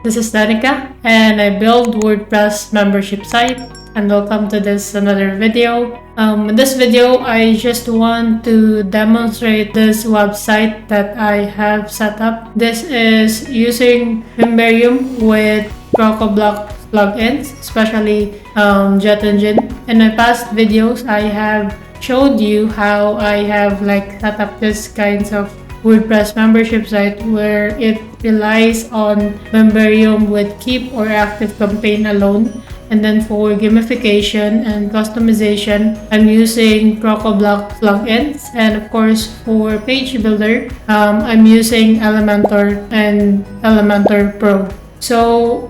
This is Danica, and I build WordPress membership site. And welcome to this another video. In this video, I just want to demonstrate this website that I have set up. This is using Memberium with CrocoBlock plugins, especially JetEngine. In my past videos, I have showed you how I have set up this kinds of WordPress membership site where it relies on Memberium with Keep or ActiveCampaign alone. And then for gamification and customization, I'm using CrocoBlock plugins. And of course, for page builder, I'm using Elementor and Elementor Pro. So,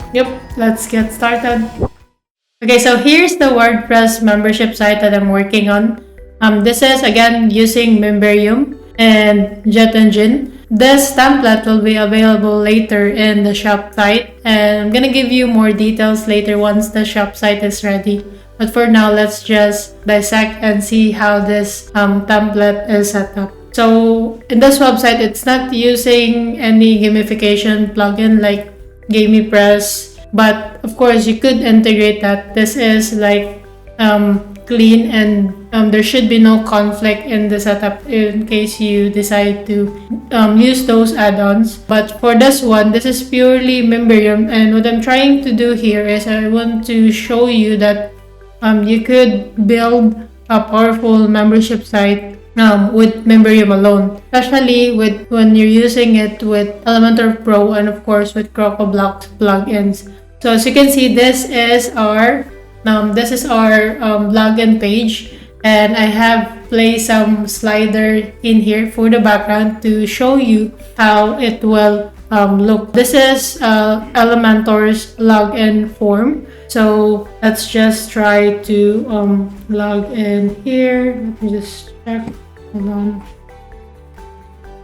let's get started. Okay, so here's the WordPress membership site that I'm working on. This is again using Memberium and JetEngine. This template will be available later in the shop site, and I'm gonna give you more details later once the shop site is ready. But for now, let's just dissect and see how this template is set up. So in this website, it's not using any gamification plugin like GamiPress, but of course you could integrate that. This is clean, and there should be no conflict in the setup in case you decide to use those add-ons. But for this one, this is purely Memberium, and what I'm trying to do here is I want to show you that you could build a powerful membership site with Memberium alone, especially when you're using it with Elementor Pro and of course with CrocoBlock plugins. So as you can see, this is our login page, and I have placed some slider in here for the background to show you how it will look. This is Elementor's login form. So let's just try to log in here. Let me just check. Hold on.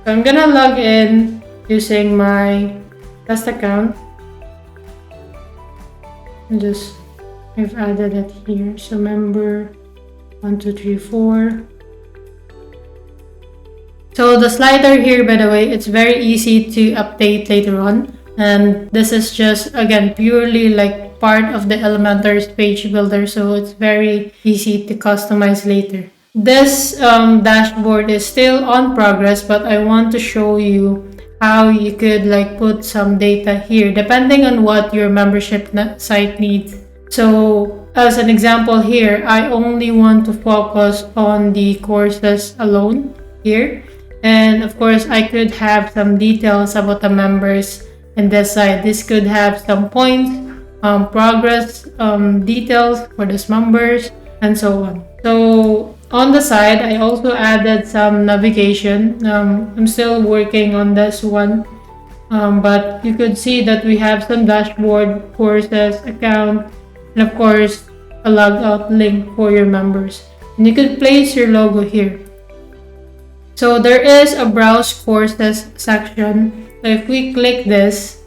So I'm gonna log in using my test account. I've added it here. So member 1, 2, 3, 4. So the slider here, by the way, it's very easy to update later on. And this is just, again, purely part of the Elementor's page builder. So it's very easy to customize later. This dashboard is still on progress, but I want to show you how you could put some data here depending on what your membership site needs. So as an example here, I only want to focus on the courses alone here. And of course, I could have some details about the members in this side. This could have some points, progress, details for these members, and so on. So on the side, I also added some navigation. I'm still working on this one. But you could see that we have some dashboard, courses, account, and of course, a logout link for your members. And you could place your logo here. So there is a browse courses section. So if we click this,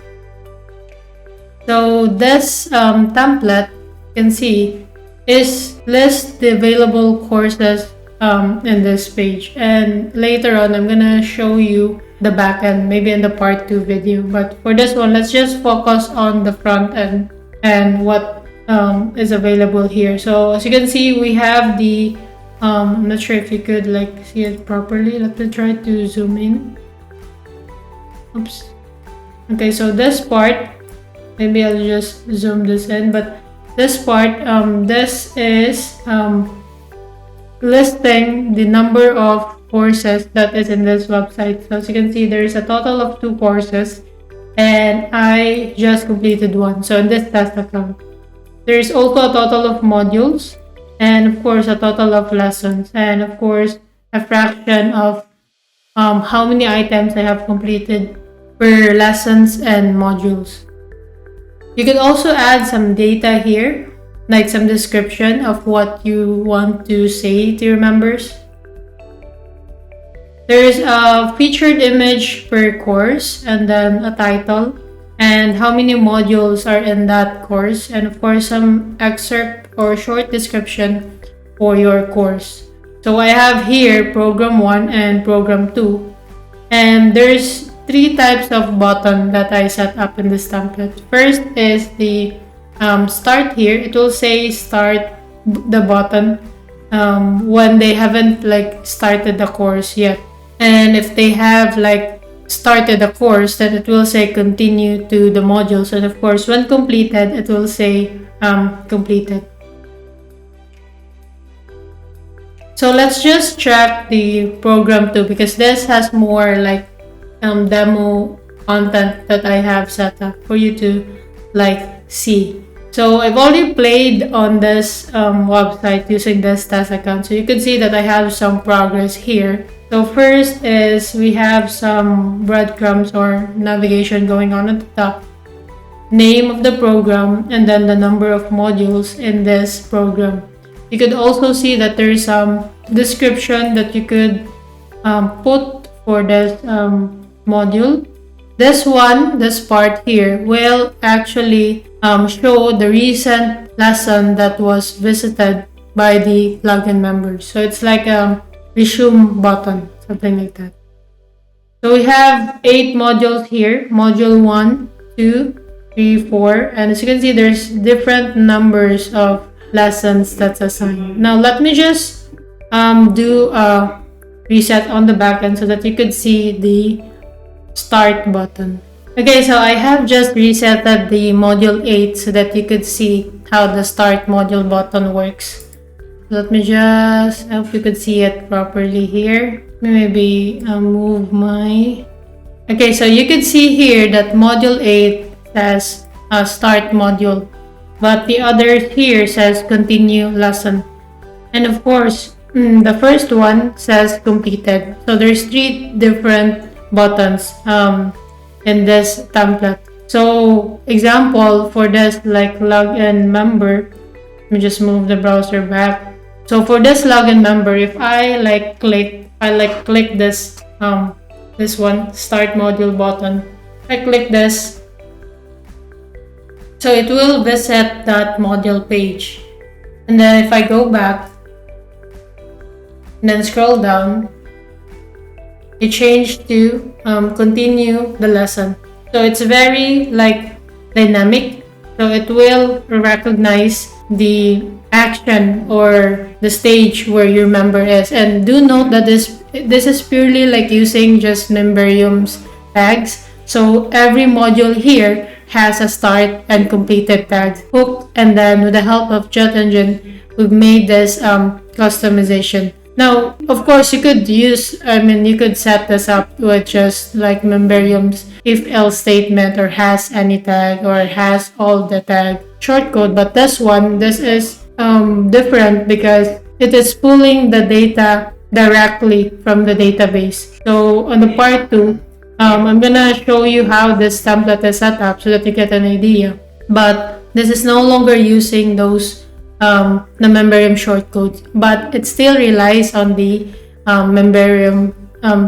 so this template you can see is list the available courses in this page. And later on, I'm gonna show you the back end, maybe in the part 2 video. But for this one, let's just focus on the front end and what is available here. So as you can see, we have the I'm not sure if you could see it properly. Let me try to zoom in. Oops. Okay, so this part, maybe I'll just zoom this in, but this part, this is listing the number of courses that is in this website. So as you can see, there is a total of 2 courses, and I just completed 1. So in this test account, there is also a total of modules, and of course a total of lessons, and of course a fraction of how many items I have completed per lessons and modules. You can also add some data here, like some description of what you want to say to your members. There is a featured image per course, and then a title, and how many modules are in that course, and of course some excerpt or short description for your course. So I have here program 1 and program 2, and there's three types of button that I set up in this template. First is the start here. It will say start the button when they haven't like started the course yet. And if they have like started the course, then it will say continue to the modules. And of course, when completed, it will say completed. So let's just check the program too, because this has more like demo content that I have set up for you to like see. So I've already played on this website using this test account. So you can see that I have some progress here. So first is we have some breadcrumbs or navigation going on at the top. Name of the program and then the number of modules in this program. You could also see that there is some description that you could put for this module. This part here will actually show the recent lesson that was visited by the plugin members. So it's like a resume button, something like that. So we have 8 modules here, module 1, 2, 3, 4, and as you can see, there's different numbers of lessons that's assigned. Now let me just do a reset on the back end so that you could see the start button. Okay, so I have just resetted the module 8 so that you could see how the start module button works. Let me just, I hope you could see it properly here. Maybe move my... Okay, so you could see here that module 8 says start module, but the other here says continue lesson. And of course, the first one says completed. So there's 3 different buttons in this template. So example for this like login member, let me just move the browser back. So for this login member, if I click this this one, start module button, I click this, so it will visit that module page. And then if I go back and then scroll down, it changed to continue the lesson. So it's very like dynamic. So it will recognize the action or the stage where your member is. And do note that this is purely like using just Memberium's tags. So every module here has a start and completed tags hooked, and then with the help of JetEngine, we've made this customization. Now, of course, you could set this up with just like Memberium's if-else statement or has any tag or has all the tag shortcode. But this is different because it is pulling the data directly from the database. So on the part 2, I'm gonna show you how this template is set up so that you get an idea. But this is no longer using those the Memberium shortcodes, but it still relies on the Memberium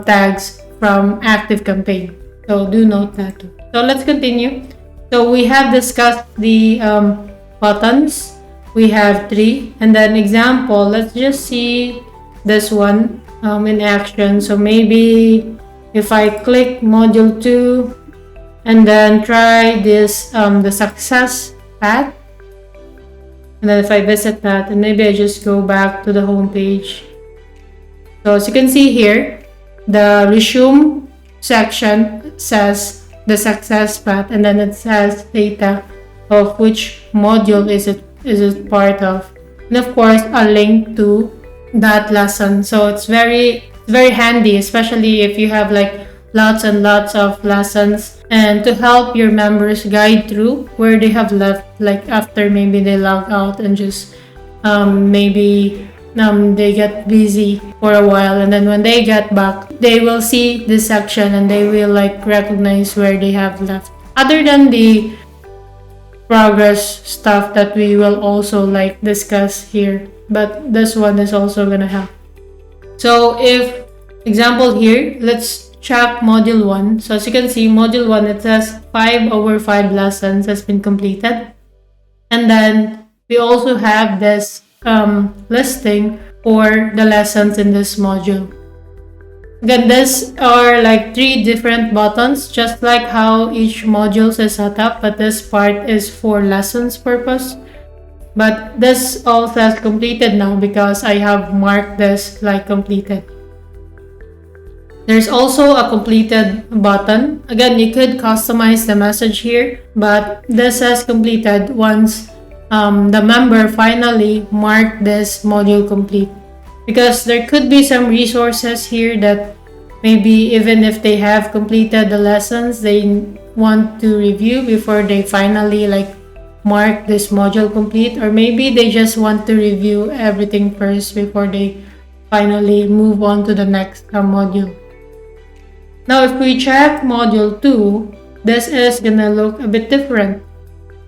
tags from ActiveCampaign. So do note that too. So let's continue. So we have discussed the buttons. We have 3, and then example, let's just see this one in action. So maybe if I click module 2 and then try this the success path, and then if I visit that, and maybe I just go back to the home page. So as you can see here, the resume section says the success path, and then it says data of which module is it part of, and of course a link to that lesson. So it's very handy, especially if you have like lots and lots of lessons, and to help your members guide through where they have left, like after maybe they log out and just maybe they get busy for a while, and then when they get back, they will see this section and they will like recognize where they have left. Other than the progress stuff that we will also like discuss here, but this one is also gonna help. So if example here, let's check module 1. So as you can see, module 1, it says 5 over 5 lessons has been completed. And then we also have this listing for the lessons in this module. Again, these are like 3 different buttons, just like how each module is set up, but this part is for lessons purpose. But this all says completed now because I have marked this like completed. There's also a completed button. Again, you could customize the message here, but this says completed once the member finally marked this module complete. Because there could be some resources here that maybe even if they have completed the lessons, they want to review before they finally like mark this module complete, or maybe they just want to review everything first before they finally move on to the next module. Now if we check module 2, this is gonna look a bit different.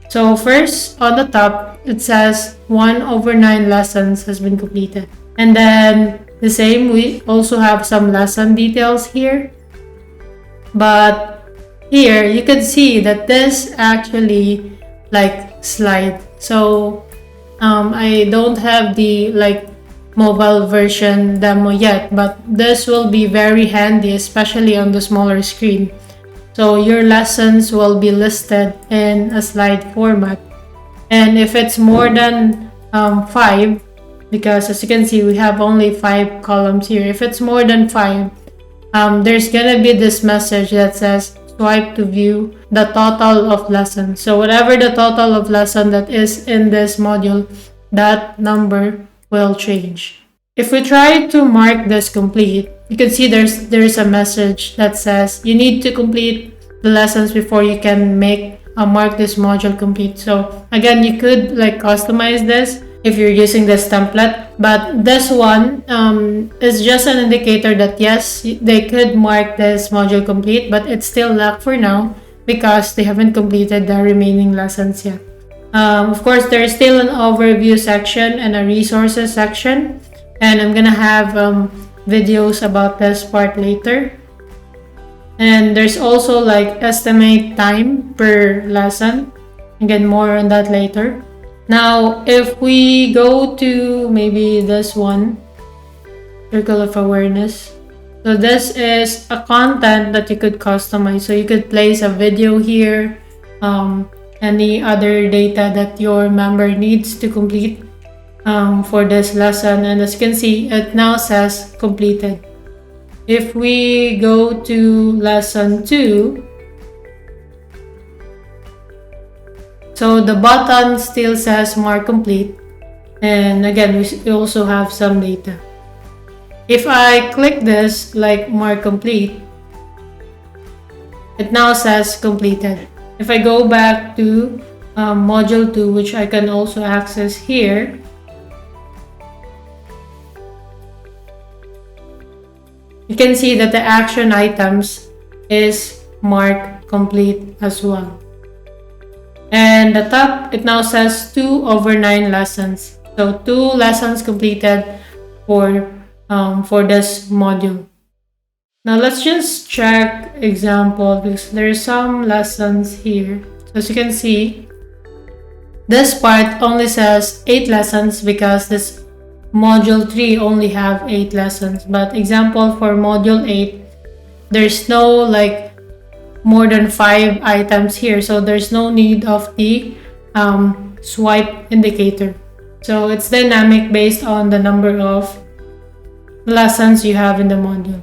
So first on the top, it says 1/9 lessons has been completed. And then the same, we also have some lesson details here. But here you can see that this actually like slide. So I don't have the like mobile version demo yet, but this will be very handy, especially on the smaller screen. So your lessons will be listed in a slide format. And if it's more than 5, because as you can see, we have only 5 columns here. If it's more than 5, there's gonna be this message that says swipe to view the total of lessons. So whatever the total of lesson that is in this module, that number will change. If we try to mark this complete, you can see there's a message that says you need to complete the lessons before you can mark this module complete. So again, you could like customize this if you're using this template, but this one is just an indicator that yes, they could mark this module complete, but it's still locked for now because they haven't completed the remaining lessons yet. Of course, there is still an overview section and a resources section, and I'm gonna have videos about this part later. And there's also like estimate time per lesson. Again, more on that later. Now, if we go to maybe this one, circle of awareness. So this is a content that you could customize. So you could place a video here, any other data that your member needs to complete for this lesson. And as you can see, it now says completed. If we go to lesson 2, so the button still says mark complete, and again we also have some data. If I click this like mark complete, it now says completed. If I go back to module 2, which I can also access here, you can see that the action items is marked complete as well. And the top, it now says 2/9 lessons. So 2 lessons completed for this module. Now let's just check example because there's some lessons here. So as you can see, this part only says 8 lessons because this module 3 only have 8 lessons. But example for module 8, there's no like more than 5 items here, so there's no need of the swipe indicator. So it's dynamic based on the number of lessons you have in the module.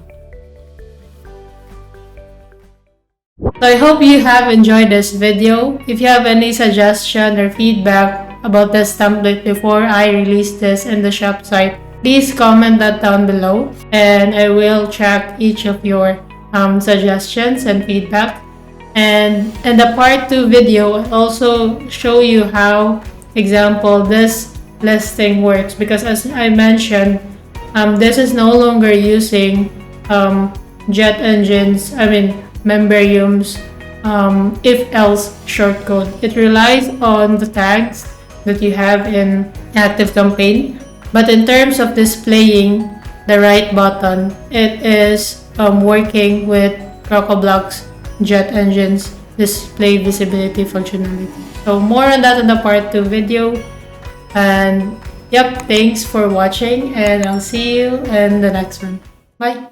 So I hope you have enjoyed this video. If you have any suggestion or feedback about this template before I release this in the shop site, please comment that down below and I will check each of your suggestions and feedback. And in the part 2 video, I'll also show you how, example, this listing works, because as I mentioned, this is no longer using JetEngine's, Memberium's if-else shortcode. It relies on the tags that you have in ActiveCampaign, but in terms of displaying the right button, it is working with CrocoBlock's JetEngine's display visibility functionality. So more on that in the part 2 video. And yep, thanks for watching and I'll see you in the next one. Bye!